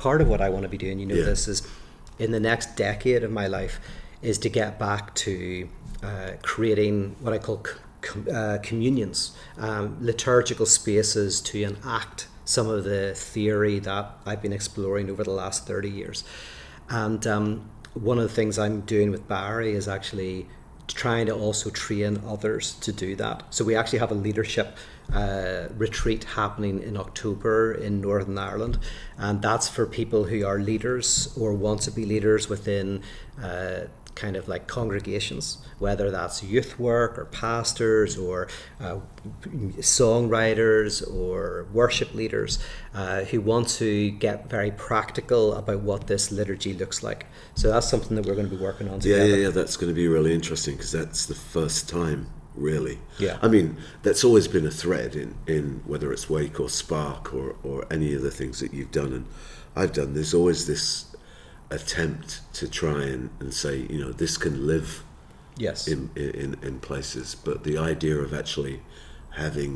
part of what I want to be doing, Yeah. this is in the next decade of my life, is to get back to creating what I call communions, liturgical spaces to enact some of the theory that I've been exploring over the last 30 years. And one of the things I'm doing with Barry is actually trying to also train others to do that. So we actually have a leadership retreat happening in October in Northern Ireland, and that's for people who are leaders or want to be leaders within kind of like congregations, whether that's youth work or pastors or songwriters or worship leaders who want to get very practical about what this liturgy looks like. So that's something that we're going to be working on together. Yeah, that's going to be really interesting, because that's the first time, really. Yeah. I mean, that's always been a thread in whether it's Wake or Spark or any of the things that you've done and I've done. There's always this attempt to try and say, this can live Yes. in places, but the idea of actually having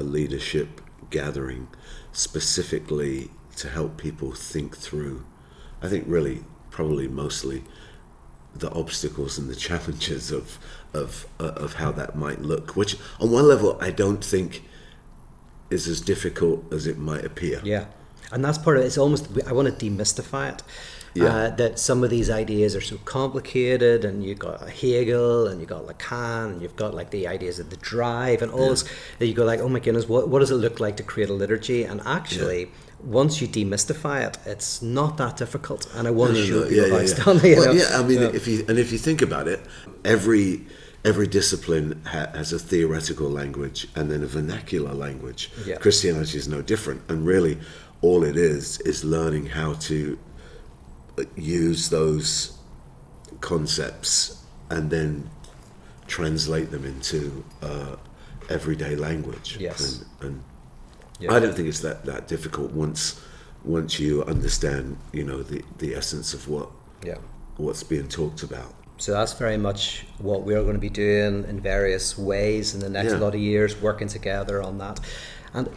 a leadership gathering specifically to help people think through, I think really probably mostly the obstacles and the challenges of how that might look, which on one level I don't think is as difficult as it might appear. Yeah, and that's part of it. It's almost, I want to demystify it. Yeah. That some of these ideas are so complicated, and you've got Hegel and you've got Lacan and you've got like the ideas of the drive and all this, that you go like, oh my goodness, what does it look like to create a liturgy? And actually, once you demystify it, it's not that difficult. And I want to show people how it's done. I mean, if you think about it, every discipline has a theoretical language and then a vernacular language. Yeah. Christianity is no different, and really all it is learning how to use those concepts and then translate them into everyday language. Yes. And I don't think it's that difficult once you understand, the essence of what's being talked about. So that's very much what we're going to be doing in various ways in the next lot of years, working together on that. And